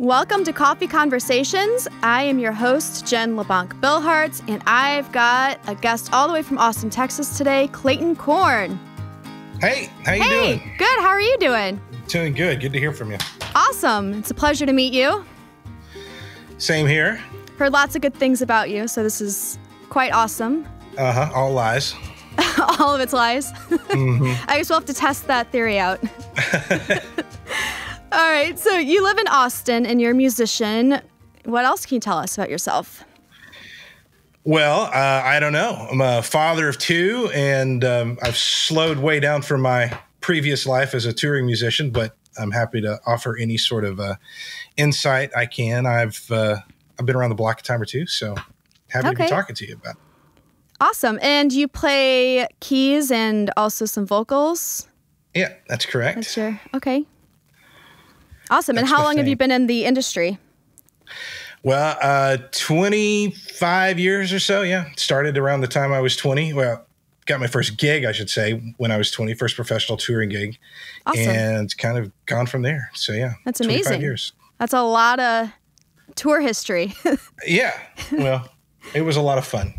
Welcome to Coffee Conversations. I am your host, Jen Lobonc Billhartz, and I've got a guest all the way from Austin, Texas today, Clayton Corn. Hey, how you doing? Hey, good. How are you doing? Doing good. Good to hear from you. Awesome. It's a pleasure to meet you. Same here. Heard lots of good things about you, so this is quite awesome. All lies. All of it's lies. Mm-hmm. I guess we'll have to test that theory out. All right, so you live in Austin and you're a musician. What else can you tell us about yourself? Well, I don't know. I'm a father of two, and I've slowed way down from my previous life as a touring musician, but I'm happy to offer any sort of insight I can. I've been around the block a time or two, so happy to be talking to you about it. Awesome. And you play keys and also some vocals? Yeah, that's correct. That's your, okay. Awesome. That's and how long have you been in the industry? Well, 25 years or so, yeah. Started around the time I was 20. Well, got my first gig, I should say, when I was 20, first professional touring gig. Awesome. And kind of gone from there. So, yeah. That's amazing. 25 years. That's a lot of tour history. Yeah. Well, it was a lot of fun.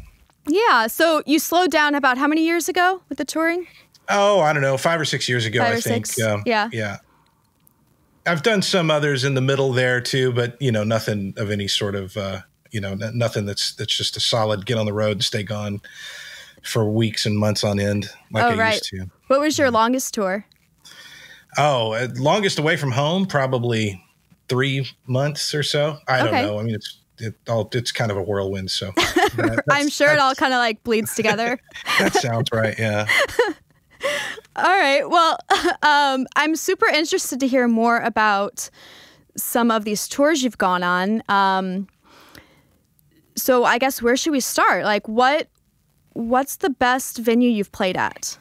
Yeah. So you slowed down about how many years ago with the touring? Oh, I don't know, 5 or 6 years ago, I think. 6. Yeah. I've done some others in the middle there too, but nothing of any sort of nothing that's just a solid get on the road and stay gone for weeks and months on end like I used to. What was your longest tour? Oh, longest away from home, probably 3 months or so. I don't know. I mean, it's kind of a whirlwind. So I'm sure it all kind of like bleeds together. That sounds right. Yeah. All right. Well, I'm super interested to hear more about some of these tours you've gone on. So I guess where should we start? Like, what's the best venue you've played at?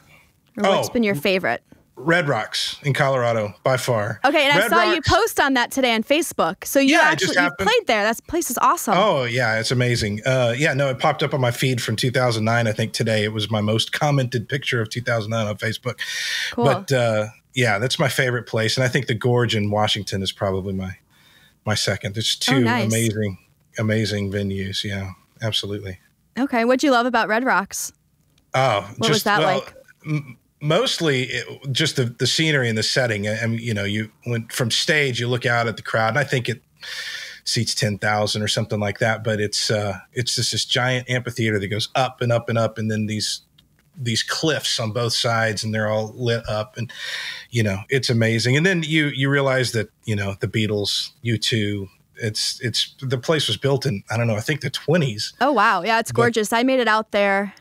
Or what's been your favorite? Red Rocks in Colorado, by far. Okay, and I saw you post on that today on Facebook. So you played there. That place is awesome. Oh, yeah, it's amazing. It popped up on my feed from 2009. I think today it was my most commented picture of 2009 on Facebook. Cool. But that's my favorite place. And I think the Gorge in Washington is probably my second. There's two amazing venues. Yeah, absolutely. Okay, what'd you love about Red Rocks? Oh, what was that like? Mostly just the scenery and the setting. I mean, you went from stage, you look out at the crowd, and I think it seats 10,000 or something like that. But it's just this giant amphitheater that goes up and up and up, and then these cliffs on both sides, and they're all lit up, and it's amazing. And then you realize that the Beatles, U2. It's the place was built in, I don't know, I think the 20s. Oh wow, yeah, it's gorgeous. I made it out there.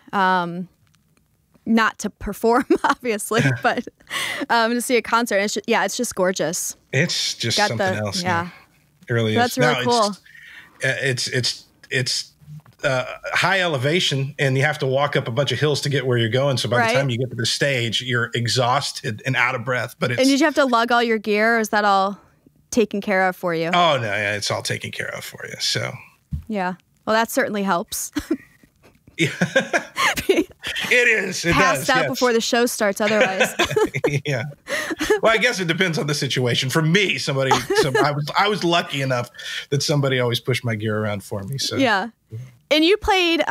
Not to perform, obviously, but to see a concert. It's just gorgeous. It's just something else. Yeah, it really is. That's really cool. It's high elevation, and you have to walk up a bunch of hills to get where you're going. So by the time you get to the stage, you're exhausted and out of breath. And did you have to lug all your gear, or is that all taken care of for you? Oh no, yeah, it's all taken care of for you. So yeah, well, that certainly helps. Yeah. It is. It Passed does, out before the show starts otherwise. Yeah. Well, I guess it depends on the situation. For me, I was lucky enough that somebody always pushed my gear around for me. So yeah. And you played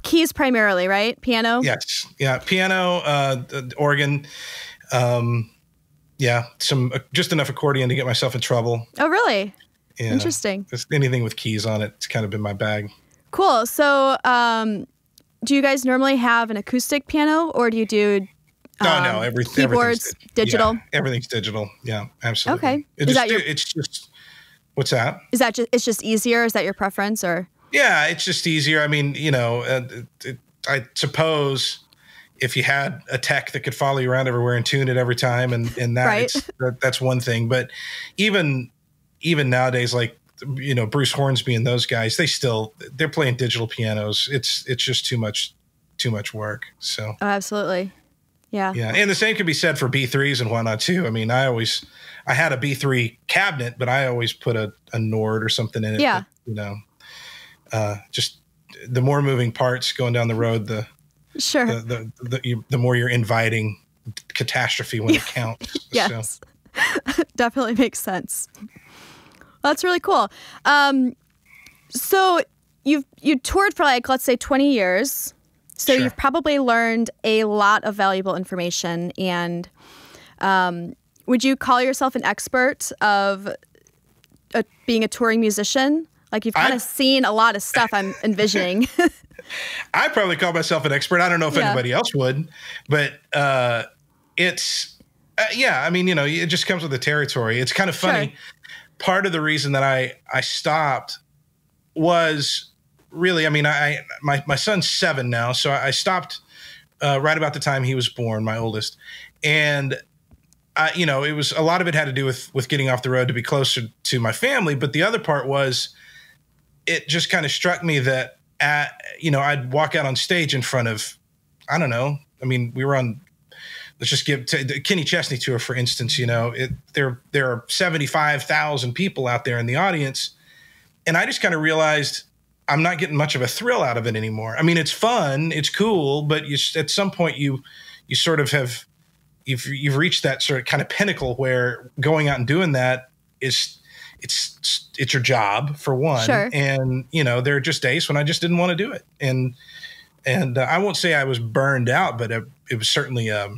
keys primarily, right? Piano? Yes. Yeah. Piano, organ. Just enough accordion to get myself in trouble. Oh, really? Yeah. Interesting. Just anything with keys on it. It's kind of been my bag. Cool. So, do you guys normally have an acoustic piano, or do you do keyboards, digital? Yeah, everything's digital. Yeah, absolutely. Okay. It's just what's that? Is that it's just easier? Is that your preference, or? Yeah, it's just easier. I mean, I suppose if you had a tech that could follow you around everywhere and tune it every time, and that that's one thing. But even nowadays, like Bruce Hornsby and those guys, they're playing digital pianos. It's just too much work. So absolutely. Yeah. Yeah. And the same can be said for B3s and whatnot too. I mean, I had a B3 cabinet, but I always put a Nord or something in it. Yeah. That, just the more moving parts going down the road, the more you're inviting catastrophe when it counts. Yes. So. Definitely makes sense. That's really cool. So you toured for like, let's say 20 years. So Sure. you've probably learned a lot of valuable information. And would you call yourself an expert of being a touring musician? Like you've kind of seen a lot of stuff, I'm envisioning. I probably call myself an expert. I don't know if anybody else would, but it's, I mean, it just comes with the territory. It's kind of funny. Sure. Part of the reason that I stopped was really, I mean, my son's 7 now, so I stopped right about the time he was born, my oldest. And it was, a lot of it had to do with getting off the road to be closer to my family. But the other part was, it just kind of struck me that, I'd walk out on stage in front of, I don't know. I mean, we were on, let's just give the Kenny Chesney tour, for instance, there are 75,000 people out there in the audience. And I just kind of realized I'm not getting much of a thrill out of it anymore. I mean, it's fun, it's cool, but at some point you sort of have, you've reached that sort of kind of pinnacle where going out and doing that is, it's your job, for one. Sure. And, there are just days when I just didn't want to do it. And I won't say I was burned out, but it was certainly a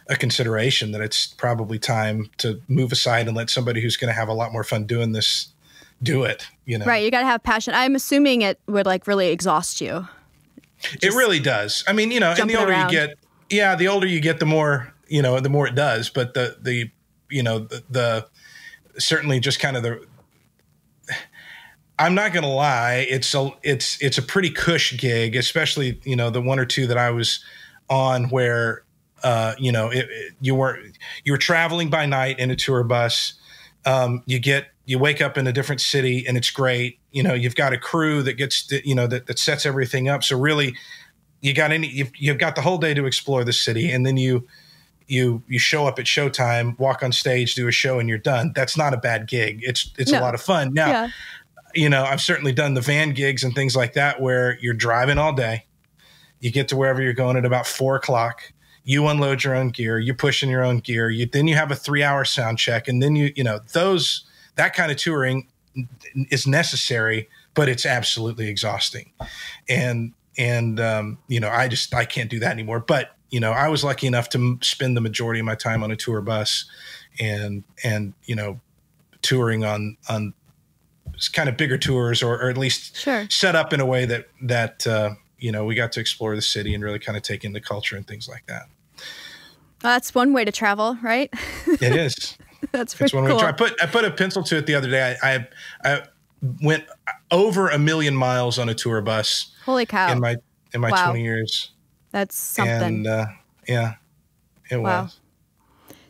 consideration that it's probably time to move aside and let somebody who's going to have a lot more fun doing this do it. Right. You got to have passion. I'm assuming it would like really exhaust you. It really does. I mean, and the older you get, the older you get, the more, the more it does. But the certainly just kind of I'm not going to lie. It's a pretty cush gig, especially, the one or two that I was on where, you were traveling by night in a tour bus. You wake up in a different city and it's great. You've got a crew that gets, that sets everything up. So really you've got the whole day to explore the city. And then you show up at showtime, walk on stage, do a show, and you're done. That's not a bad gig. It's a lot of fun. Now, I've certainly done the van gigs and things like that where you're driving all day. You get to wherever you're going at about 4:00. You unload your own gear. You're pushing your own gear. Then you have a 3-hour sound check. And then that kind of touring is necessary, but it's absolutely exhausting. And I can't do that anymore. But, I was lucky enough to spend the majority of my time on a tour bus and touring on kind of bigger tours or at least set up in a way that we got to explore the city and really kind of take in the culture and things like that. Well, that's one way to travel, right? It is. That's pretty cool. Way to try. I put a pencil to it the other day. I went over 1 million miles on a tour bus. Holy cow! In my 20 years. That's something. And it was.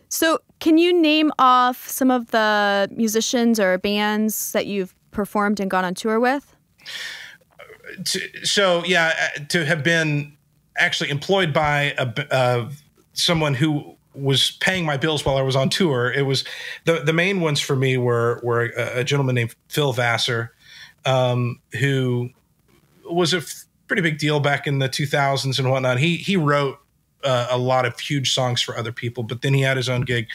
So, can you name off some of the musicians or bands that you've performed and gone on tour with? To have been actually employed by someone who was paying my bills while I was on tour. It was the main ones for me were a gentleman named Phil Vassar, who was a pretty big deal back in the 2000s and whatnot. He wrote a lot of huge songs for other people, but then he had his own gig.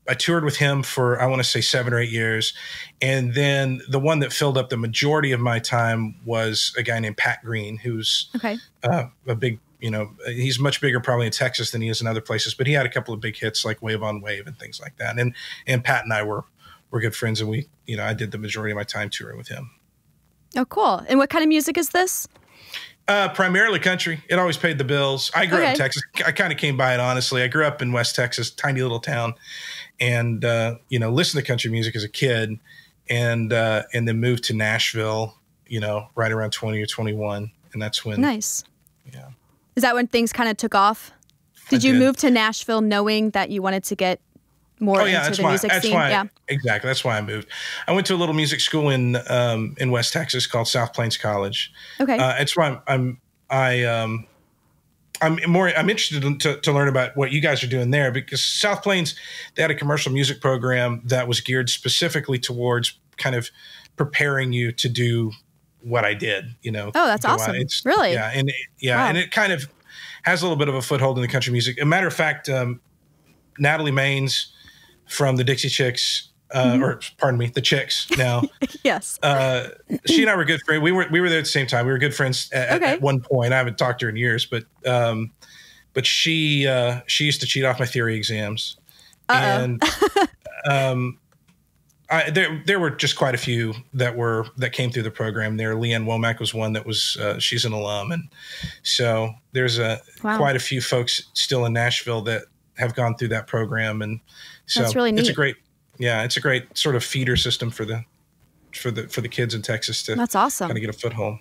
I toured with him for, I want to say 7 or 8 years. And then the one that filled up the majority of my time was a guy named Pat Green, who's a big, he's much bigger probably in Texas than he is in other places, but he had a couple of big hits like Wave on Wave and things like that. And Pat and I were good friends, and I did the majority of my time touring with him. Oh, cool. And what kind of music is this? Primarily country. It always paid the bills. I grew up in Texas. I kind of came by it, honestly. I grew up in West Texas, tiny little town, and listened to country music as a kid, and then moved to Nashville, right around 20 or 21, and that's when. Nice. Yeah. Is that when things kind of took off? Did you move to Nashville knowing that you wanted to get more into the music scene? Exactly. That's why I moved. I went to a little music school in West Texas called South Plains College. Okay. It's why I'm interested to learn about what you guys are doing there, because South Plains, they had a commercial music program that was geared specifically towards kind of preparing you to do what I did, Oh, that's awesome. Really? Yeah. And it kind of has a little bit of a foothold in the country music. A matter of fact, Natalie Maines, from the Dixie Chicks, or pardon me, the Chicks now. Yes. She and I were good friends. We were there at the same time. We were good friends at one point. I haven't talked to her in years, but she used to cheat off my theory exams. And there were just quite a few that came through the program there. Leanne Womack was one that was, she's an alum. And so there's quite a few folks still in Nashville that have gone through that program. And so that's really neat. It's a great sort of feeder system for the kids in Texas to that's awesome. kind of get a foothold.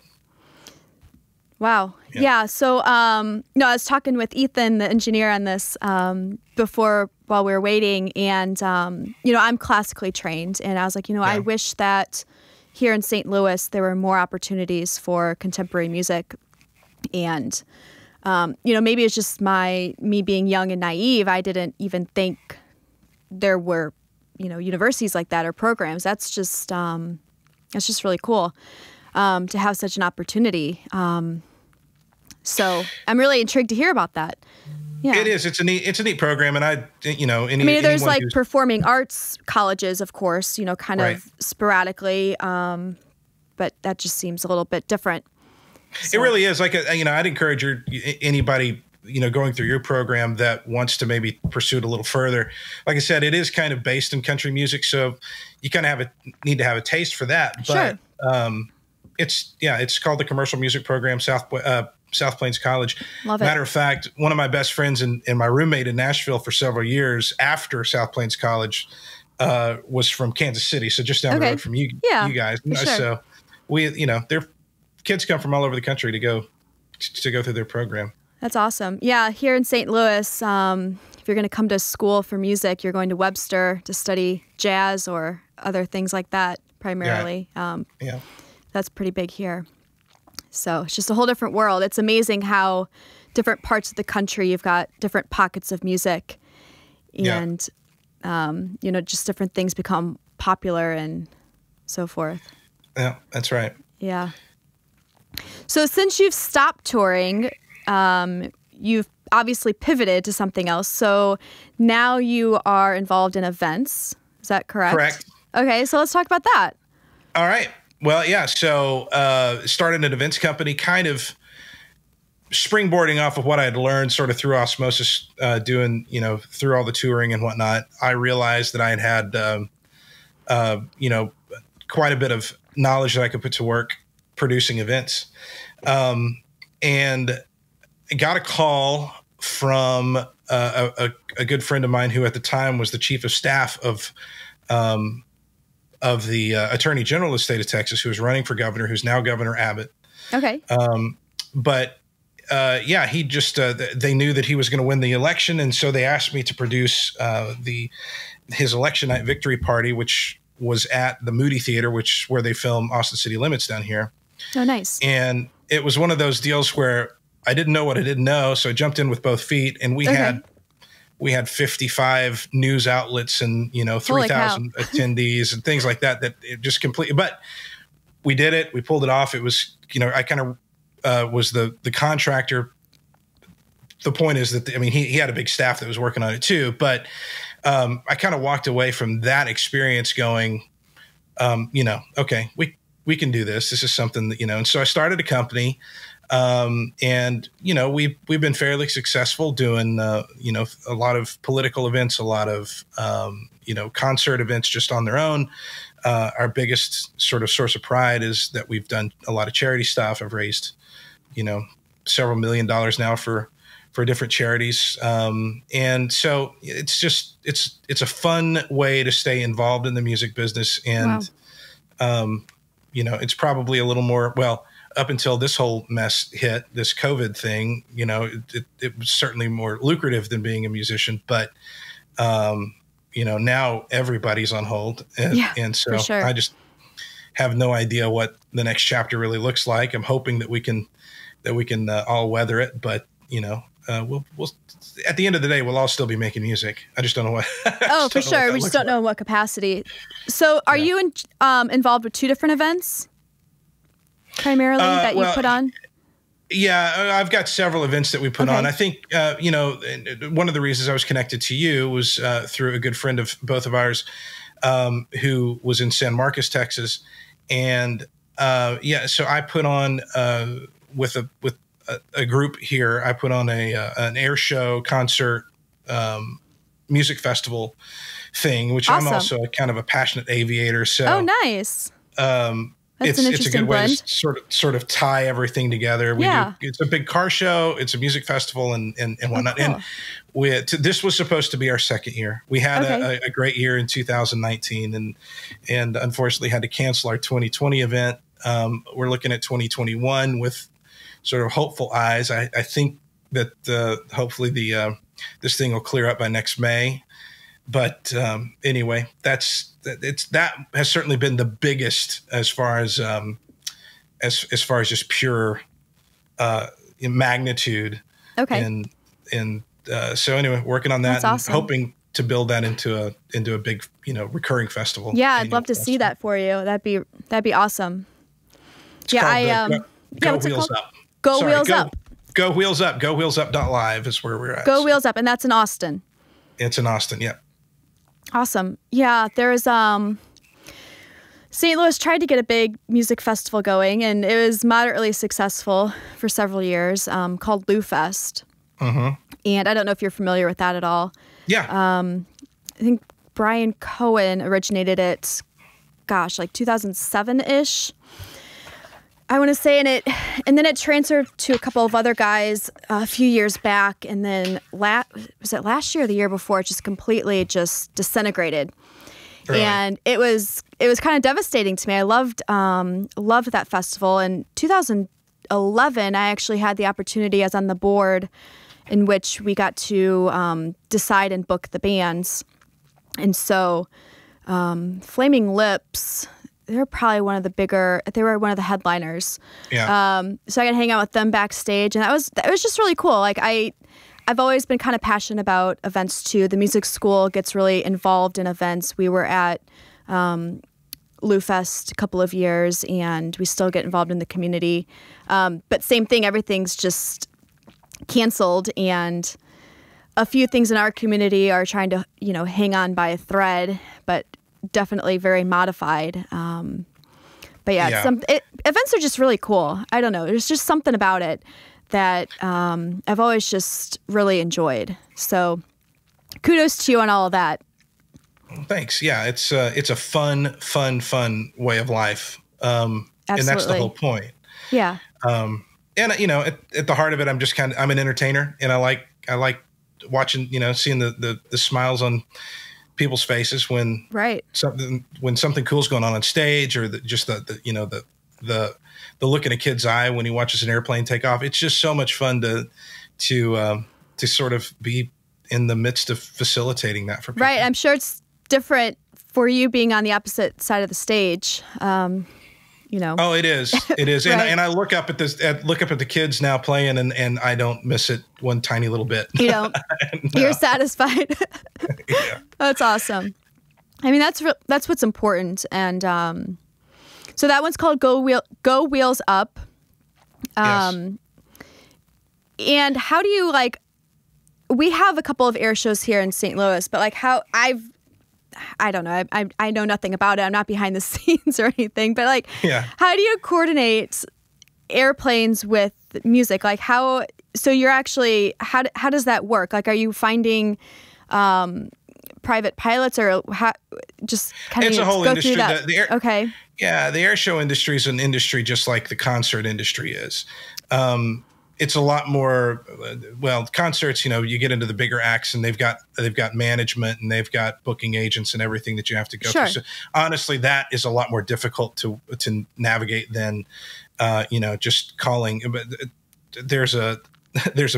Wow. Yeah. So, I was talking with Ethan, the engineer, on this while we were waiting, and I'm classically trained, and I was like, I wish that here in St. Louis there were more opportunities for contemporary music, and maybe it's just me being young and naive. I didn't even think there were universities like that or programs. That's just really cool to have such an opportunity. So I'm really intrigued to hear about that. Yeah, it is. It's a neat program, and there's like performing arts colleges, of course, kind of sporadically, but that just seems a little bit different. So. It really is. Like, I'd encourage anybody, going through your program that wants to maybe pursue it a little further. Like I said, it is kind of based in country music, so you kind of need to have a taste for that. But sure. It's called the Commercial Music Program, South Plains College. Love it. Matter of fact, one of my best friends and my roommate in Nashville for several years after South Plains College was from Kansas City, so just down the road from you guys. Sure. So we, their kids come from all over the country to go through their program. That's awesome. Yeah, here in St. Louis, if you're going to come to school for music, you're going to Webster to study jazz or other things like that primarily. That's pretty big here. So it's just a whole different world. It's amazing how different parts of the country you've got different pockets of music, and just different things become popular and so forth. Yeah, that's right. Yeah. So since you've stopped touring, you've obviously pivoted to something else. So now you are involved in events. Is that correct? Correct. Okay, so let's talk about that. All right. Well, yeah. So started an events company, kind of springboarding off of what I had learned sort of through osmosis, doing, through all the touring and whatnot. I realized that I had quite a bit of knowledge that I could put to work producing events. And I got a call from a good friend of mine who at the time was the chief of staff of the Attorney General of the state of Texas, who was running for governor, who's now Governor Abbott. Okay. He just they knew that he was going to win the election, and so they asked me to produce his election night victory party, which was at the Moody Theater, which where they film Austin City Limits down here. Oh, nice. And it was one of those deals where I didn't know what I didn't know, so I jumped in with both feet, and we had 55 news outlets and 3,000 attendees and things like that. That it just completely. But we did it. We pulled it off. It was I kind of was the contractor. The point is that he had a big staff that was working on it too. But I kind of walked away from that experience going, okay, we can do this. This is something that and so I started a company. And we've been fairly successful doing a lot of political events, a lot of concert events just on their own. Our biggest sort of source of pride is that we've done a lot of charity stuff. I've raised several $1 million now for different charities, and so it's a fun way to stay involved in the music business. And it's probably a little more up until this whole mess hit, this COVID thing, it was certainly more lucrative than being a musician. But, now everybody's on hold. And so sure. I just have no idea what the next chapter really looks like. I'm hoping that we can all weather it. But, we'll at the end of the day, we'll all still be making music. I just don't know what. Oh, for sure. We just don't know in what capacity. So are you involved with two different events? Primarily that you put on? Yeah, I've got several events that we put on. I think, one of the reasons I was connected to you was through a good friend of both of ours who was in San Marcos, Texas. And so I put on with a group here, I put on an air show concert music festival thing, which I'm also kind of a passionate aviator. So nice. It's a good way to sort of tie everything together. It's a big car show. It's a music festival and whatnot. Cool. And this was supposed to be our second year. We had a great year in 2019 and unfortunately had to cancel our 2020 event. We're looking at 2021 with sort of hopeful eyes. I think that hopefully this thing will clear up by next May. But anyway, that has certainly been the biggest as far as just pure magnitude. Okay. And so anyway, working on that. That's awesome. And hoping to build that into a big recurring festival. Yeah, I'd love to see that for you. That'd be awesome. It's Go Wheels Up. Go Wheels Up. Go Wheels Up. GoWheelsUp.live is where we're at. Go Wheels Up, and that's in Austin. It's in Austin. Yeah. Awesome. Yeah, there's St. Louis tried to get a big music festival going, and it was moderately successful for several years, called Lou Fest. Mm-hmm. And I don't know if you're familiar with that at all. Yeah. I think Brian Cohen originated it, like 2007-ish. I want to say, and then it transferred to a couple of other guys a few years back, and then was it last year or the year before? It just completely disintegrated, really? And it was kind of devastating to me. I loved that festival. In 2011, I actually had the opportunity. I was on the board, in which we got to decide and book the bands, and so Flaming Lips. They're probably they were one of the headliners. Yeah. So I got to hang out with them backstage, and that was just really cool. Like I've always been kind of passionate about events too. The music school gets really involved in events. We were at Lou Fest a couple of years, and we still get involved in the community. But same thing, everything's just canceled, and a few things in our community are trying to, hang on by a thread, but definitely very modified. But events are just really cool. I don't know. There's just something about it that I've always just really enjoyed. So kudos to you on all of that. Thanks. Yeah, it's a fun way of life. And that's the whole point. Yeah. And at the heart of it, I'm an entertainer, and I like watching, seeing the smiles on people's faces when something cool's going on stage, or the look in a kid's eye when he watches an airplane take off. It's just so much fun to sort of be in the midst of facilitating that for people. Right. I'm sure it's different for you being on the opposite side of the stage. Oh, it is. It is. Right. And I look up at the kids now playing, and I don't miss it one tiny little bit. You don't. No. You're satisfied. Yeah. That's awesome. I mean, that's what's important. And so that one's called Go Wheels Up. Yes. And how do you we have a couple of air shows here in St. Louis, but I don't know. I know nothing about it. I'm not behind the scenes or anything. But how do you coordinate airplanes with music? So you're actually how does that work? Are you finding private pilots, or just kind of it's a whole go industry? Through that? Okay. Yeah, the air show industry is an industry just like the concert industry is. It's a lot more, concerts, you get into the bigger acts, and they've got management, and they've got booking agents and everything that you have to go through. So honestly, that is a lot more difficult to navigate than, just calling. But there's a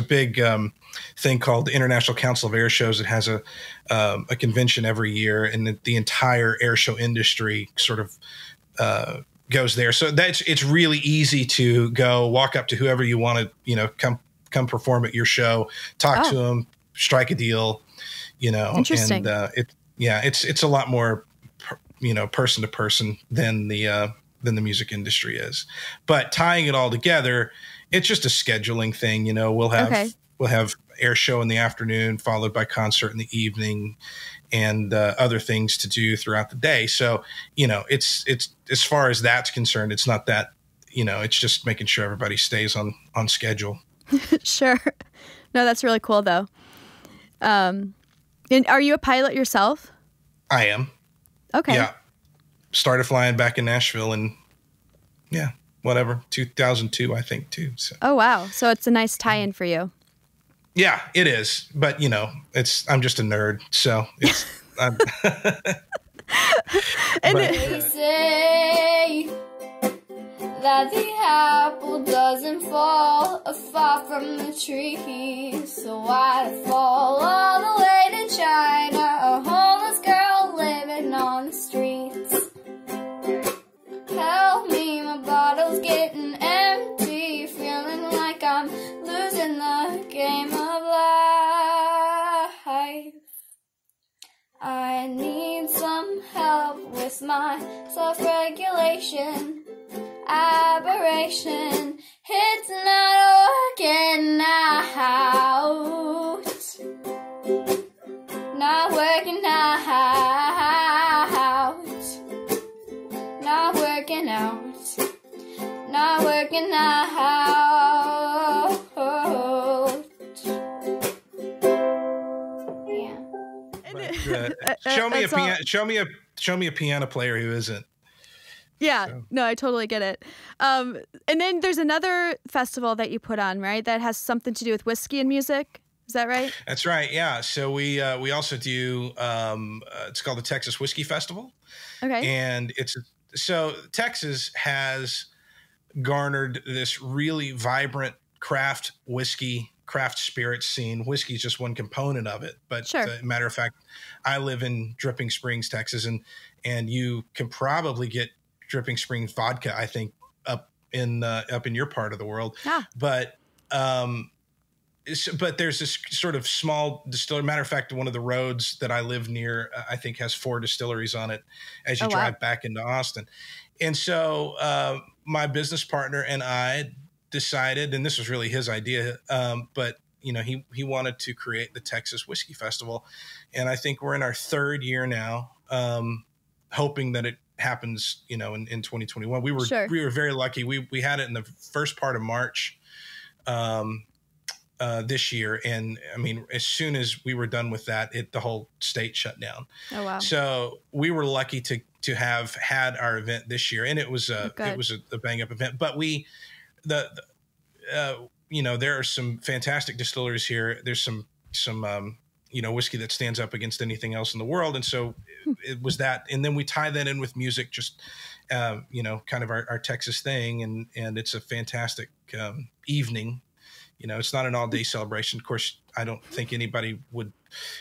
big thing called the International Council of Air Shows. It has a convention every year, and the entire air show industry sort of goes there. So it's really easy to go walk up to whoever you want to, come perform at your show, talk to them, strike a deal, Interesting. And it's a lot more, person to person than the music industry is. But tying it all together It's just a scheduling thing. We'll have air show in the afternoon, followed by concert in the evening, and other things to do throughout the day. So, it's as far as that's concerned, it's not that, it's just making sure everybody stays on schedule. Sure. No, that's really cool though. And are you a pilot yourself? I am. Okay. Yeah. Started flying back in Nashville in 2002, I think too. So. Oh, wow. So it's a nice tie-in for you. Yeah, it is. But I'm just a nerd. So it's, They say that the apple doesn't fall far from the tree, so I fall all the way to China, a homeless girl living on the streets. Help me, my bottle's getting empty, feeling like I'm losing the game of life. I need some help with my self-regulation. Aberration, it's not working out. Not working out. Not working out. Not working out. Yeah. Show me a piano player who isn't. Yeah, So. no, I totally get it. And then there's another festival that you put on, right? That has something to do with whiskey and music. Is that right? That's right. Yeah. So we also do. It's called the Texas Whiskey Festival. Okay. And so Texas has garnered this really vibrant craft spirits scene. Whiskey is just one component of it. But sure. Matter of fact, I live in Dripping Springs, Texas, and you can probably get Dripping Springs vodka, I think, up in your part of the world. Yeah. But there's this sort of small distillery. Matter of fact, one of the roads that I live near, I think, has 4 distilleries on it as you drive back into Austin. And so my business partner and I decided, and this was really his idea, but he wanted to create the Texas Whiskey Festival, and I think we're in our 3rd year now, hoping that it happens, in 2021. We were very lucky. We had it in the first part of March this year, and I mean, as soon as we were done with that, the whole state shut down. Oh wow! So we were lucky to have had our event this year, and it was a bang up event. But there are some fantastic distilleries here. There's some whiskey that stands up against anything else in the world. And so it was that. And then we tie that in with music, just, kind of our Texas thing. And it's a fantastic evening. It's not an all day celebration. Of course, I don't think anybody would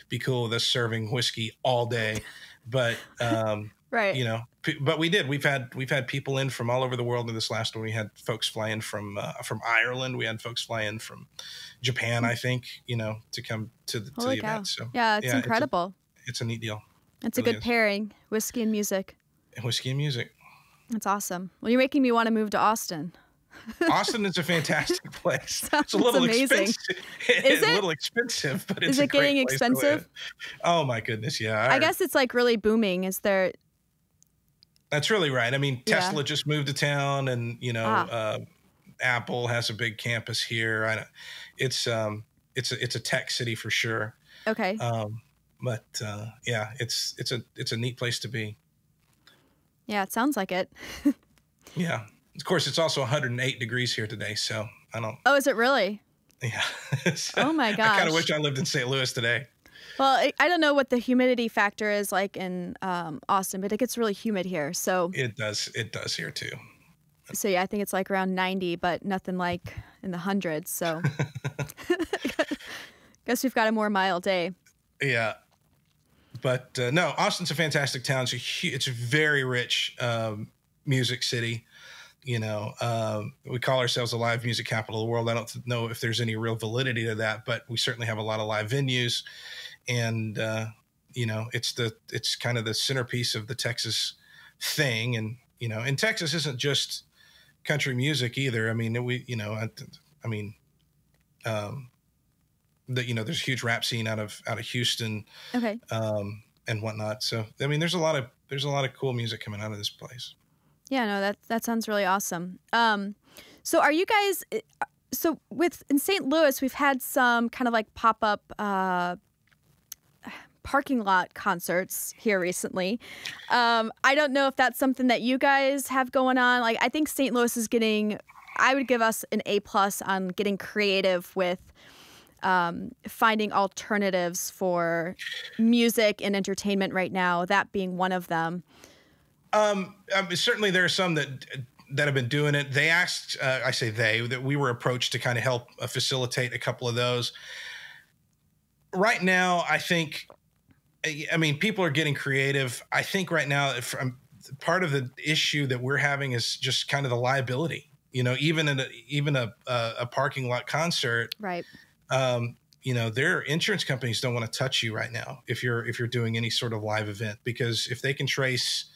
be cool with us serving whiskey all day, but, right. But we did. We've had people in from all over the world. In this last one, we had folks fly in from Ireland. We had folks fly in from Japan, I think, to come to the event. So yeah, it's incredible. It's a neat deal. It's a good pairing, whiskey and music. Whiskey and music. That's awesome. Well, you're making me want to move to Austin. Austin is a fantastic place. It's a little expensive. It's a little expensive, but it's is it getting expensive? Oh my goodness, yeah. I guess it's like really booming. Is there? That's really right. I mean, Tesla just moved to town, and Apple has a big campus here. It's a tech city for sure. Okay. But it's a neat place to be. Yeah, it sounds like it. Yeah. Of course, it's also 108 degrees here today, so I don't. Oh, is it really? Yeah. Oh my gosh. I kind of wish I lived in St. Louis today. Well, I don't know what the humidity factor is like in Austin, but it gets really humid here. So it does here too. So yeah, I think it's like around 90, but nothing like in the hundreds. So guess we've got a more mild day. Yeah. But no, Austin's a fantastic town. It's a very rich music city. We call ourselves a live music capital of the world. I don't know if there's any real validity to that, but we certainly have a lot of live venues, and it's kind of the centerpiece of the Texas thing. And and Texas isn't just country music either. I mean, I mean, there's a huge rap scene out of Houston, Okay. And whatnot. So I mean, there's a lot of cool music coming out of this place. Yeah, no, that sounds really awesome. So are you guys? So in St. Louis, we've had some kind of like pop up parking lot concerts here recently. I don't know if that's something that you guys have going on. Like, I think St. Louis is getting. I would give us an A+ on getting creative with finding alternatives for music and entertainment right now. That being one of them. Certainly there are some that have been doing it. They asked, that we were approached to kind of help facilitate a couple of those. Right now, I think, people are getting creative. I think right now, part of the issue that we're having is just kind of the liability. Even a parking lot concert, right? Their insurance companies don't want to touch you right now if you're doing any sort of live event, because if they can trace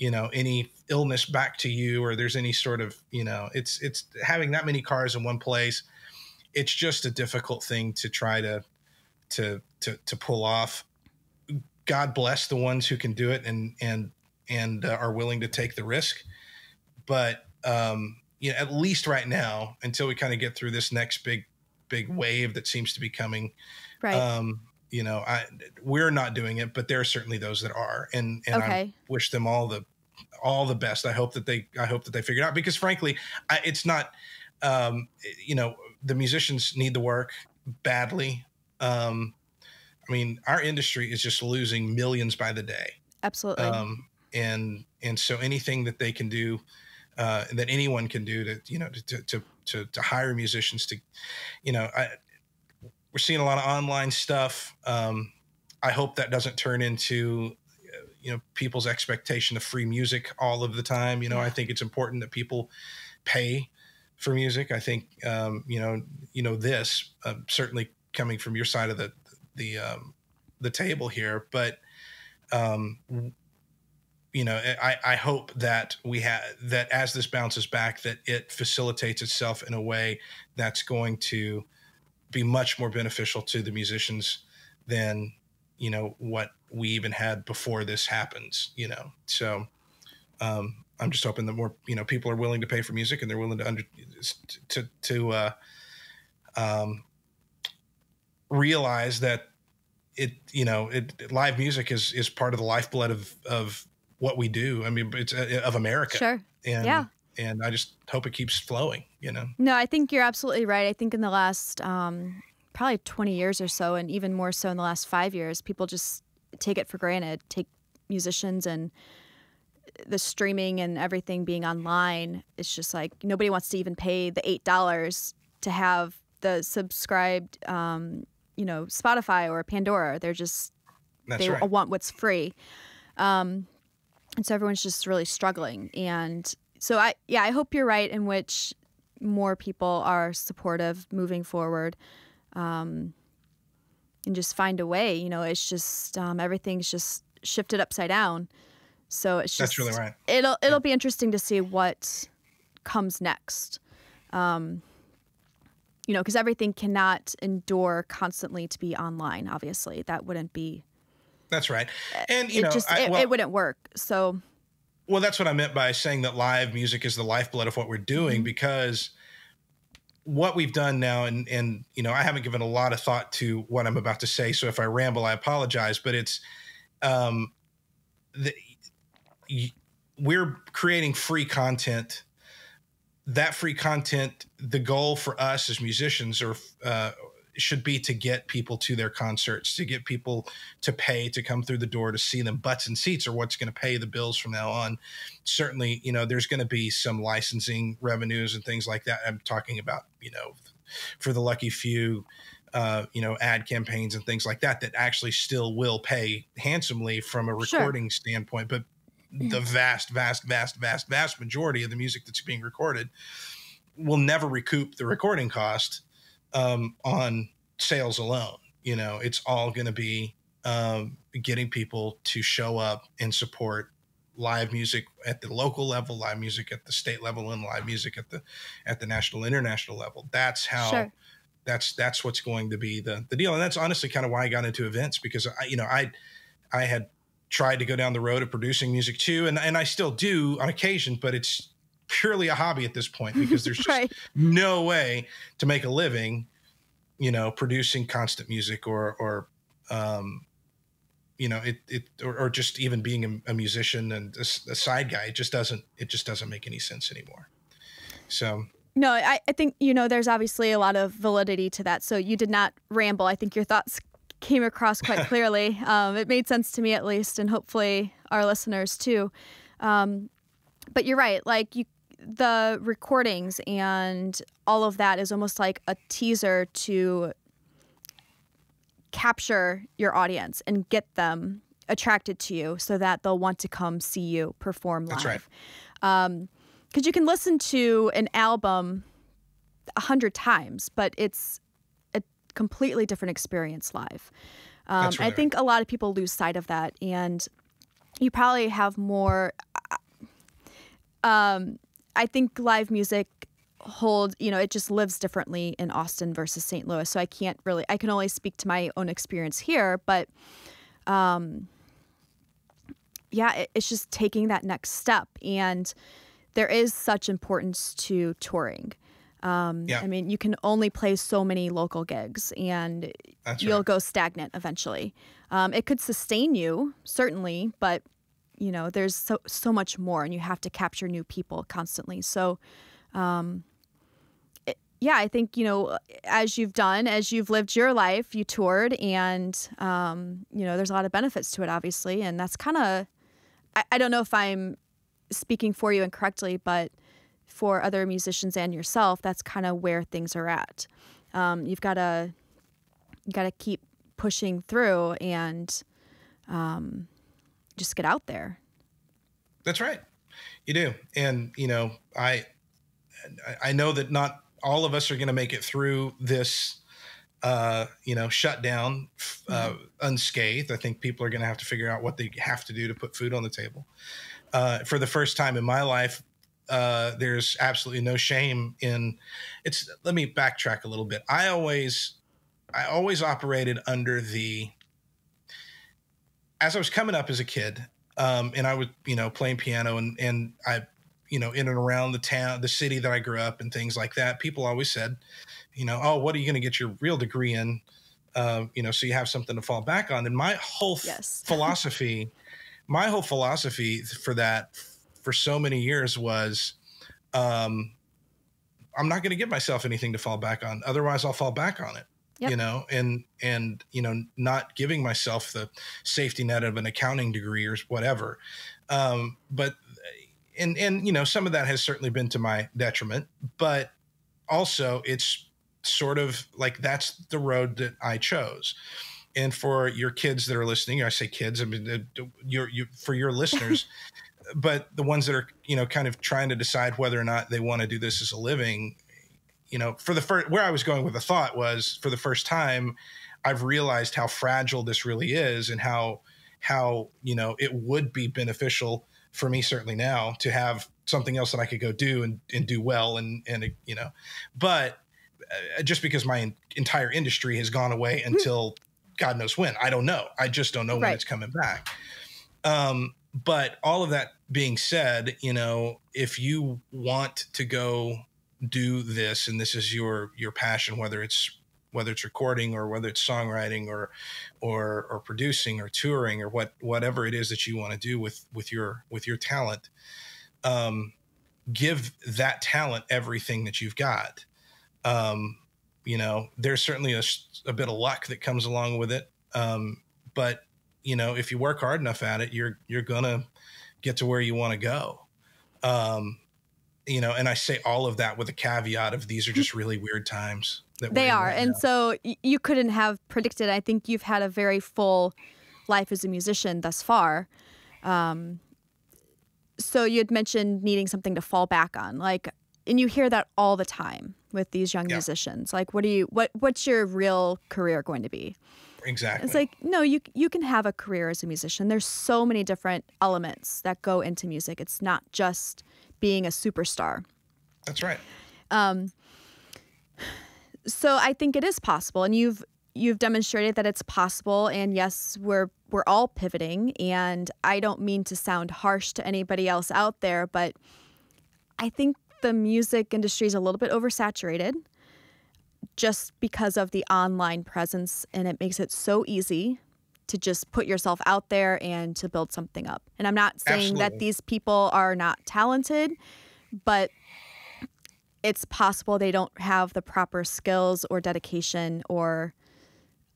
any illness back to you, or there's any sort of, it's having that many cars in one place. It's just a difficult thing to try to pull off. God bless the ones who can do it and are willing to take the risk. But, at least right now, until we kind of get through this next big wave that seems to be coming, right. We're not doing it, but there are certainly those that are, and okay. I wish them all the best. I hope that they figure it out, because frankly, it's not, the musicians need the work badly. Our industry is just losing millions by the day. Absolutely. And so anything that they can do, that anyone can do to hire musicians to, we're seeing a lot of online stuff. I hope that doesn't turn into, people's expectation of free music all of the time. I think it's important that people pay for music. I think, this certainly coming from your side of the table here, but, I hope that that as this bounces back, that it facilitates itself in a way that's going to be much more beneficial to the musicians than, what we even had before this happens, So, I'm just hoping that more, people are willing to pay for music, and they're willing to realize that live music is part of the lifeblood of what we do. It's of America. Sure. And I just hope it keeps flowing, No, I think you're absolutely right. I think in the last probably 20 years or so, and even more so in the last 5 years, people just take it for granted, take musicians and the streaming and everything being online. It's just like nobody wants to even pay the $8 to have the subscribed, Spotify or Pandora. They want what's free. And so everyone's just really struggling. And so I hope you're right, in which more people are supportive moving forward, and just find a way. It's just everything's just shifted upside down. So it's just, that's really right. It'll be interesting to see what comes next. Because everything cannot endure constantly to be online. Obviously, that wouldn't be. That's right, and it wouldn't work. So, well, that's what I meant by saying that live music is the lifeblood of what we're doing, because what we've done now, and I haven't given a lot of thought to what I'm about to say, so if I ramble, I apologize. But it's we're creating free content. That free content, the goal for us as musicians should be to get people to their concerts, to get people to pay to come through the door to see them. Butts and seats are what's going to pay the bills from now on. Certainly, there's going to be some licensing revenues and things like that. I'm talking about, for the lucky few, ad campaigns and things like that actually still will pay handsomely from a recording standpoint. But the vast majority of the music that's being recorded will never recoup the recording cost on sales alone. It's all going to be getting people to show up and support live music at the local level, live music at the state level, and live music at the national, international level. That's how. Sure. That's what's going to be the deal, and that's honestly kind of why I got into events, because I had tried to go down the road of producing music too, and I still do on occasion, but it's purely a hobby at this point, because there's just Right. no way to make a living, producing constant music or just even being a musician and a side guy. It just doesn't make any sense anymore. So. No, I think, there's obviously a lot of validity to that. So you did not ramble. I think your thoughts came across quite clearly. It made sense to me, at least, and hopefully our listeners too. But you're right. Like, the recordings and all of that is almost like a teaser to capture your audience and get them attracted to you so that they'll want to come see you perform live. That's right. Because you can listen to an album 100 times, but it's a completely different experience live. That's right. I think a lot of people lose sight of that, and you probably have more. I think live music it just lives differently in Austin versus St. Louis. So I can only speak to my own experience here, but it's just taking that next step. And there is such importance to touring. I mean, you can only play so many local gigs, and you'll go stagnant eventually. It could sustain you, certainly, but there's so much more, and you have to capture new people constantly. So, I think, as you've lived your life, you toured, and, there's a lot of benefits to it, obviously. And that's kind of, I don't know if I'm speaking for you incorrectly, but for other musicians and yourself, that's kind of where things are at. You've got to keep pushing through and just get out there. That's right. You do. And, I know that not all of us are going to make it through this, shutdown unscathed. I think people are going to have to figure out what they have to do to put food on the table. For the first time in my life, there's absolutely no shame in it's. Let me backtrack a little bit. I always operated under as I was coming up as a kid, and I was, playing piano and I, in and around the city that I grew up and things like that. People always said, oh, what are you going to get your real degree in? So you have something to fall back on. And my whole philosophy for that, for so many years was, I'm not going to give myself anything to fall back on. Otherwise I'll fall back on it, and not giving myself the safety net of an accounting degree or whatever. But some of that has certainly been to my detriment, but also it's sort of like, that's the road that I chose. And for your kids that are listening, I say kids, I mean, for your listeners, but the ones that are, kind of trying to decide whether or not they want to do this as a living, where I was going with the thought was, for the first time, I've realized how fragile this really is, and how it would be beneficial for me, certainly now, to have something else that I could go do and do well. But just because my entire industry has gone away until God knows when, I don't know. I just don't know when it's coming back. But all of that being said, if you want to go do this, and this is your passion, whether it's recording or whether it's songwriting or producing or touring or whatever it is that you want to do with your talent, give that talent everything that you've got. There's certainly a bit of luck that comes along with it. But if you work hard enough at it, you're gonna get to where you want to go. And I say all of that with a caveat of, these are just really weird times. They are. And so you couldn't have predicted. I think you've had a very full life as a musician thus far. So you had mentioned needing something to fall back on, and you hear that all the time with these young musicians. Like, what's your real career going to be? Exactly. It's like, no, you can have a career as a musician. There's so many different elements that go into music. It's not just being a superstar. That's right. So I think it is possible, and you've demonstrated that it's possible. And yes, we're all pivoting, and I don't mean to sound harsh to anybody else out there, but I think the music industry is a little bit oversaturated just because of the online presence, and it makes it so easy to just put yourself out there and to build something up. And I'm not saying Absolutely. that these people are not talented, but it's possible they don't have the proper skills or dedication or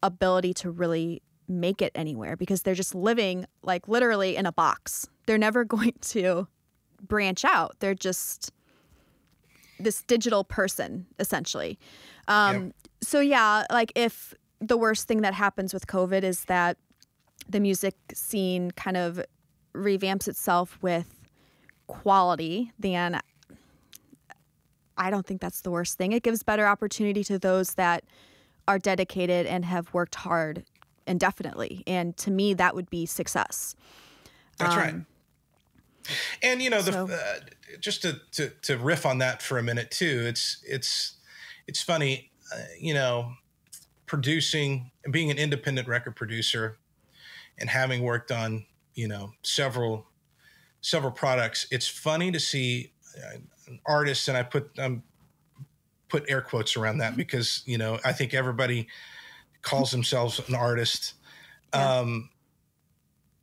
ability to really make it anywhere because they're just living like literally in a box. They're never going to branch out. They're just this digital person, essentially. Yep. So yeah, like if the worst thing that happens with COVID is that the music scene kind of revamps itself with quality, then I don't think that's the worst thing. It gives better opportunity to those that are dedicated and have worked hard indefinitely. And to me, that would be success. That's right. And So- just to riff on that for a minute too, it's funny, producing, being an independent record producer, and having worked on several products. It's funny to see artists, and I put air quotes around that because I think everybody calls themselves an artist. Yeah.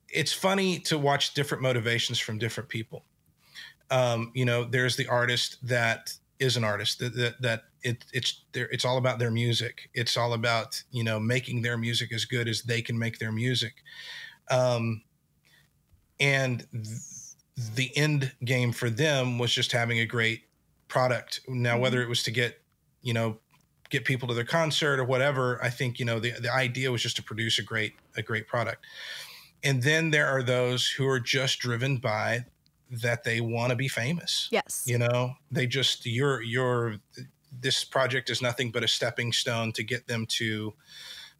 It's funny to watch different motivations from different people. There's the artist that is an artist that it's all about their music. It's all about, making their music as good as they can make their music. And the end game for them was just having a great product. Now, whether it was to get people to their concert or whatever, I think, the idea was just to produce a great product. And then there are those who are just driven by that they want to be famous. Yes. They just, this project is nothing but a stepping stone to get them to,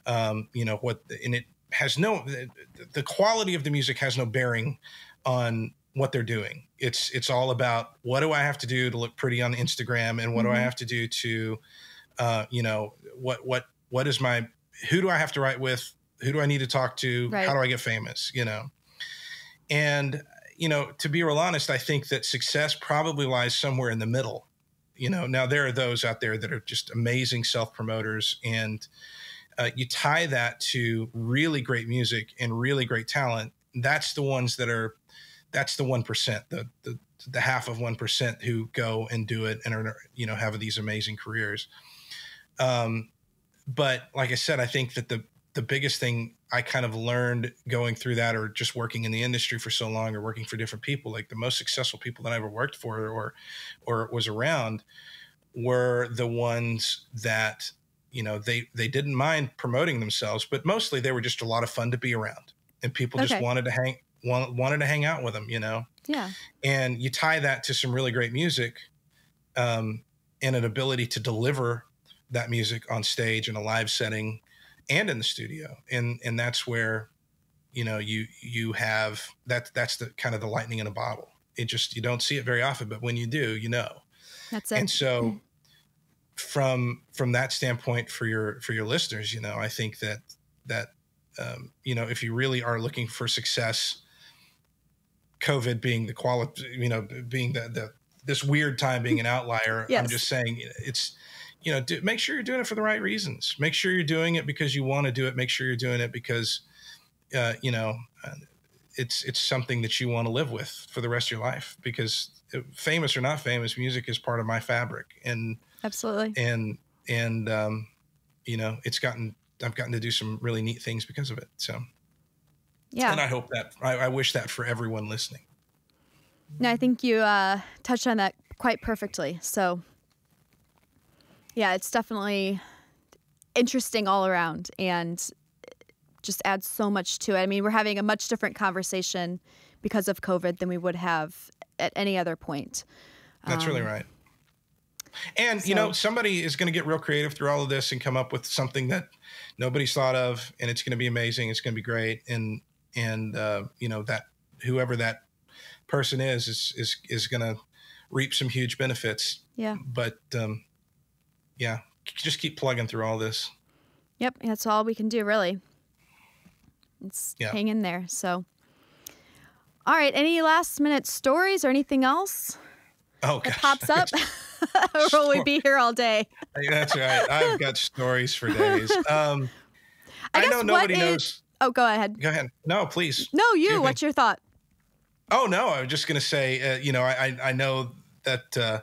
and it has the quality of the music has no bearing on what they're doing. It's all about, what do I have to do to look pretty on Instagram? And what do I have to do to, what is who do I have to write with? Who do I need to talk to? Right. How do I get famous? And, to be real honest, I think that success probably lies somewhere in the middle. Now there are those out there that are just amazing self-promoters, and you tie that to really great music and really great talent. That's the ones that's the 1%, the half of 1% who go and do it and are, have these amazing careers. But like I said, I think that the biggest thing I kind of learned going through that, or just working in the industry for so long, or working for different people, like the most successful people that I ever worked for or was around, were the ones that, they didn't mind promoting themselves, but mostly they were just a lot of fun to be around, and people just wanted to hang out with them, Yeah. And you tie that to some really great music, and an ability to deliver that music on stage in a live setting and in the studio. And that's where, you have that's the kind of the lightning in a bottle. You don't see it very often, but when you do, That's it. And so from that standpoint, for your listeners, I think that if you really are looking for success, COVID being the quality, being this weird time being an outlier, Yes. I'm just saying it's, make sure you're doing it for the right reasons. Make sure you're doing it because you want to do it. Make sure you're doing it because, it's something that you want to live with for the rest of your life, because famous or not famous, music is part of my fabric. And Absolutely. And I've gotten to do some really neat things because of it. So, Yeah. and I hope that, I wish that for everyone listening. No, I think you touched on that quite perfectly. So, yeah, it's definitely interesting all around, and just adds so much to it. I mean, we're having a much different conversation because of COVID than we would have at any other point. That's really right. And, somebody is going to get real creative through all of this and come up with something that nobody's thought of, and it's going to be amazing. It's going to be great. And that whoever that person is going to reap some huge benefits. Yeah. But, just keep plugging through all this. Yep. That's all we can do, really. It's hang in there. So, all right. Any last minute stories or anything else that pops up? Or will we be here all day? That's right. I've got stories for days. I know nobody knows. Oh, go ahead. Go ahead. No, please. No, you. What's your thought? Oh, no. I was just going to say, I know that,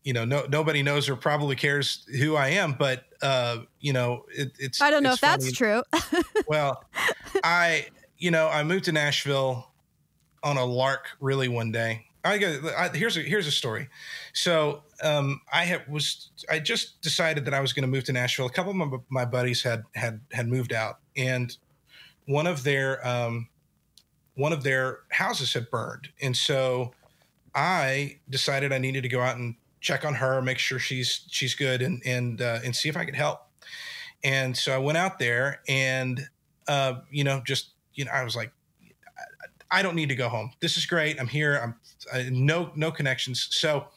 nobody knows or probably cares who I am, but, it's. I don't know if that's true. Well, I moved to Nashville on a lark really one day. Here's a story. So I just decided that I was going to move to Nashville. A couple of my buddies had moved out, and one of their houses had burned, and so I decided I needed to go out and check on her, make sure she's good, and see if I could help. And so I went out there, and I was like, I don't need to go home. This is great. I'm here. No connections. So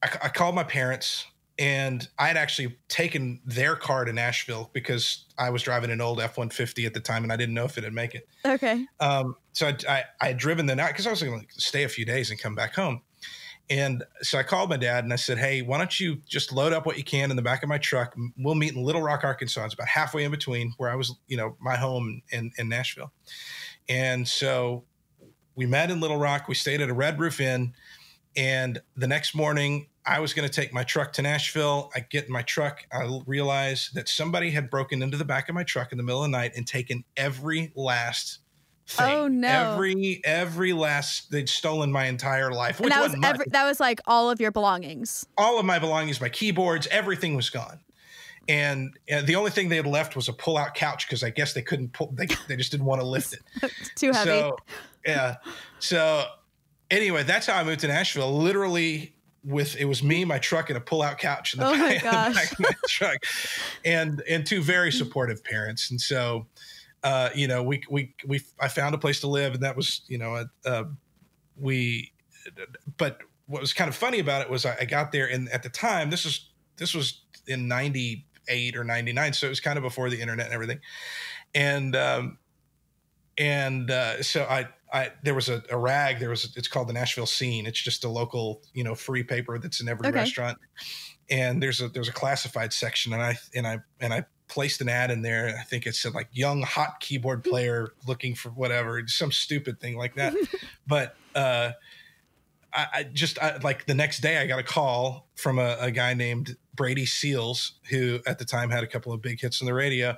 I called my parents, and I had actually taken their car to Nashville because I was driving an old F-150 at the time, and I didn't know if it'd make it. Okay. So I had driven the night because I was going to stay a few days and come back home. And so I called my dad and I said, hey, why don't you just load up what you can in the back of my truck? We'll meet in Little Rock, Arkansas. It's about halfway in between where I was, my home in Nashville. And so we met in Little Rock. We stayed at a Red Roof Inn. And the next morning, I was going to take my truck to Nashville. I get in my truck. I realize that somebody had broken into the back of my truck in the middle of the night and taken every last thing. Oh, no. Every last, they'd stolen my entire life. Which that was like all of your belongings. All of my belongings, my keyboards, everything was gone. And the only thing they had left was a pull-out couch because I guess they couldn't pull. They just didn't want to lift it. Too heavy. So, yeah. So anyway, that's how I moved to Nashville. Literally, it was me, my truck, and a pull-out couch in the back of my truck, and two very supportive parents. And so, I found a place to live, and that was, But what was kind of funny about it was I got there, and at the time, this was in 98 or 99. So it was kind of before the internet and everything. And so there was a rag, it's called the Nashville Scene. It's just a local, free paper that's in every restaurant. And there's a classified section. And I placed an ad in there. I think it said like young, hot keyboard player looking for whatever, some stupid thing like that. But, like the next day I got a call from a guy named Brady Seals, who at the time had a couple of big hits on the radio.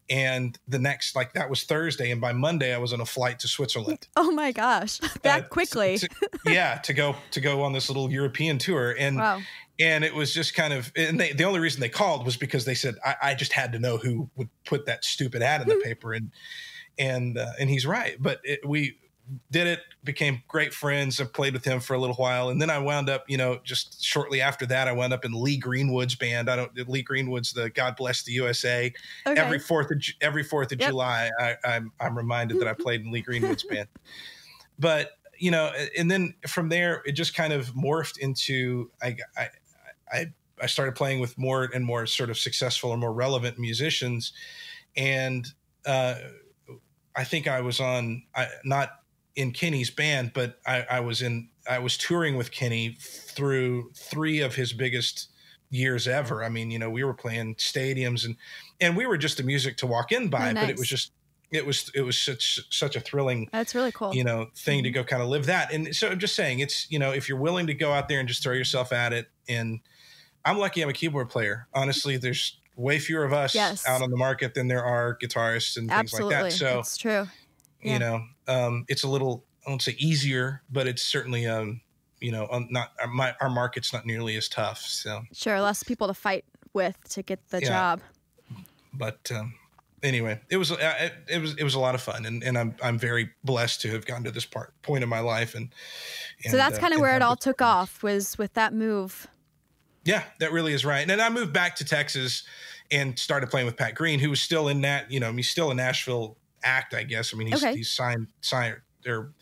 And that was Thursday. And by Monday I was on a flight to Switzerland. Oh my gosh. That quickly. To go on this little European tour. And, wow. And it was just kind of, and the only reason they called was because they said, I just had to know who would put that stupid ad in the paper. And he's right. But we did it, became great friends. I played with him for a little while. And then I wound up, just shortly after that, I wound up in Lee Greenwood's band. Lee Greenwood's the God Bless the USA. Okay. Every 4th of July, I'm reminded that I played in Lee Greenwood's band. But, and then from there, it just kind of morphed into, I started playing with more and more sort of successful or more relevant musicians. And I think I was not in Kenny's band, but I was touring with Kenny through 3 of his biggest years ever. I mean, we were playing stadiums and we were just a music to walk in by, but it was just, it was such a thrilling, that's really cool, thing to go kind of live that. And so I'm just saying it's, if you're willing to go out there and just throw yourself at it. And I'm lucky I'm a keyboard player. Honestly, there's way fewer of us out on the market than there are guitarists and things like that. So it's true. Yeah. It's a little, I won't say easier, but it's certainly, not our market's not nearly as tough. So sure. Less people to fight with to get the job. But, anyway, it was a lot of fun, and I'm very blessed to have gotten to this point in my life, and so that's kind of where it all took off, was with that move. Yeah, that really is right. And then I moved back to Texas and started playing with Pat Green, who was still in that, he's still a Nashville act, I guess. I mean, he's signed or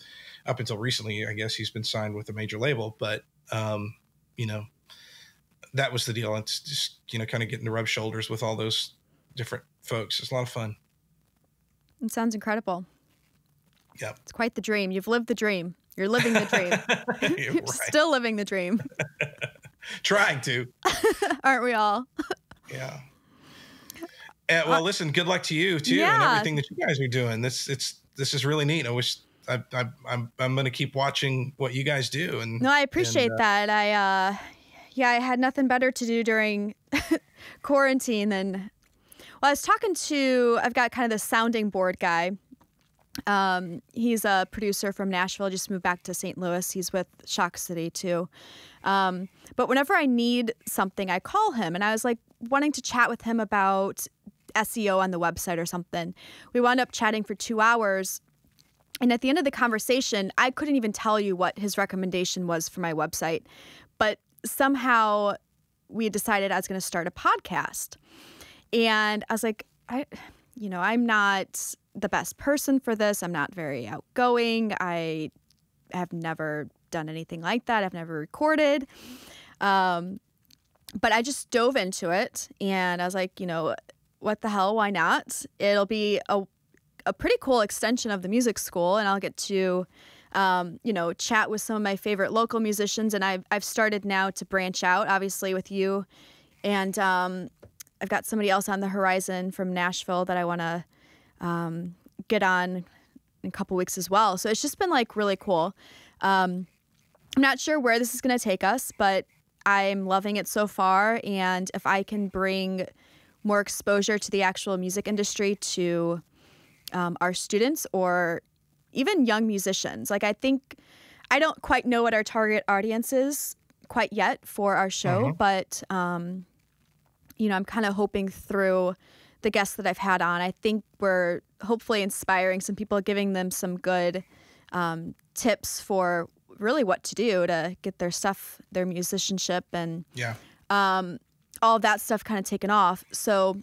up until recently, I guess he's been signed with a major label, but, that was the deal. It's just, kind of getting to rub shoulders with all those different folks. It's a lot of fun. It sounds incredible. Yeah. It's quite the dream. You've lived the dream. You're living the dream. You're still living the dream. Trying to. Aren't we all? Yeah. Well, listen, good luck to you too, and everything that you guys are doing. This is really neat. I wish I'm going to keep watching what you guys do. And no, I appreciate that. I had nothing better to do during quarantine than. Well, I was talking to. I've got kind of the sounding board guy. He's a producer from Nashville, just moved back to St. Louis. He's with Shock City too. But whenever I need something, I call him, and I was like wanting to chat with him about SEO on the website or something. We wound up chatting for 2 hours. And at the end of the conversation, I couldn't even tell you what his recommendation was for my website. But somehow we decided I was going to start a podcast. And I was like, I'm not the best person for this. I'm not very outgoing. I have never done anything like that. I've never recorded. But I just dove into it and I was like, what the hell? Why not? It'll be a pretty cool extension of the music school, and I'll get to, chat with some of my favorite local musicians. And I've started now to branch out, obviously, with you. And I've got somebody else on the horizon from Nashville that I want to get on in a couple weeks as well. So it's just been like really cool. I'm not sure where this is going to take us, but I'm loving it so far. And if I can bring more exposure to the actual music industry to our students or even young musicians, like I think I don't quite know what our target audience is quite yet for our show, but I'm kind of hoping through the guests that I've had on, I think we're hopefully inspiring some people, giving them some good tips for really what to do to get their stuff, their musicianship, and all of that stuff kind of taken off. So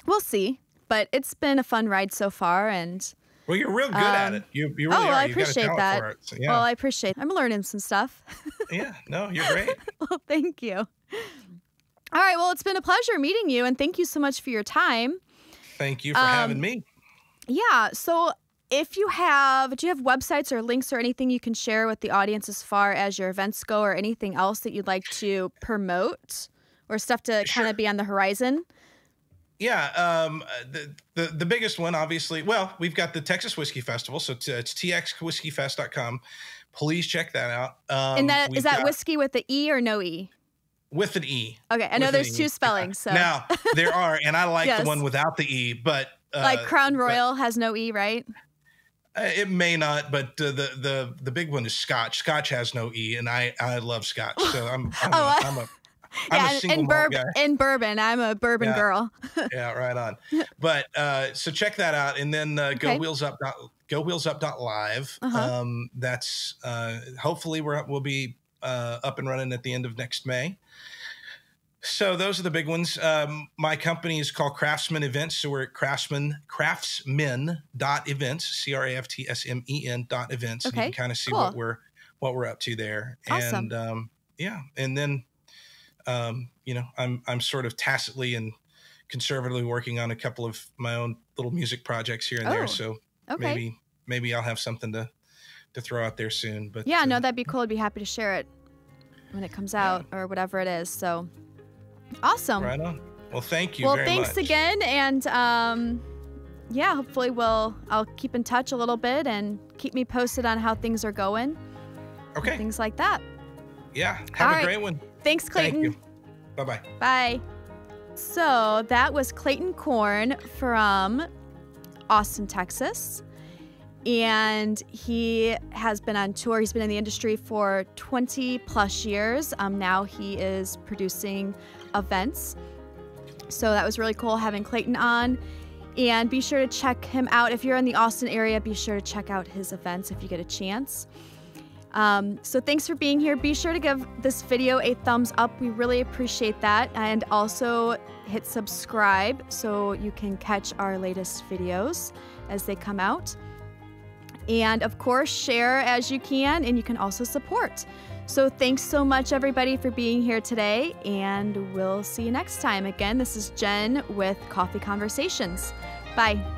we'll see, but it's been a fun ride so far. And well, you're real good at it. You really are. I appreciate that. For it, so, yeah. Well, I appreciate. I'm learning some stuff. Yeah, no, you're great. Well, thank you. All right. Well, it's been a pleasure meeting you, and thank you so much for your time. Thank you for having me. Yeah. So do you have websites or links or anything you can share with the audience as far as your events go, or anything else that you'd like to promote or stuff to kind of be on the horizon? Yeah. The biggest one, obviously, well, we've got the Texas Whiskey Festival. So it's txwhiskeyfest.com. Please check that out. And is that whiskey with the E or no E? With an E. Okay. I know there's two spellings. So. Now, there are, and I like the one without the E, but... like Crown Royal has no E, right? It may not, but the big one is Scotch. Scotch has no E, and I love Scotch. So I'm a single malt guy. In bourbon, I'm a bourbon girl. Yeah, right on. But so check that out, and then GoWheelsUp.live. That's hopefully we'll be up and running at the end of next May. So those are the big ones. My company is called Craftsman Events. So we're at craftsmen.events, craftsmen.events. Okay, and you can kind of see what we're up to there. Awesome. And and then I'm sort of tacitly and conservatively working on a couple of my own little music projects here and there. So maybe I'll have something to throw out there soon. But yeah, no, that'd be cool. I'd be happy to share it when it comes out or whatever it is. So awesome. Right on. Well, thank you very much. Well, thanks again. And hopefully I'll keep in touch a little bit and keep me posted on how things are going. Okay. Things like that. Yeah. Have a great one. Thanks, Clayton. Thank you. Bye-bye. Bye. So that was Clayton Corn from Austin, Texas. And he has been on tour. He's been in the industry for 20 plus years. Now he is producing events. So that was really cool having Clayton on. And be sure to check him out. If you're in the Austin area, be sure to check out his events if you get a chance. So thanks for being here. Be sure to give this video a thumbs up. We really appreciate that. And also hit subscribe so you can catch our latest videos as they come out. And of course, share as you can, and you can also support. So thanks so much, everybody, for being here today, and we'll see you next time. Again, this is Jen with Coffee Conversations. Bye.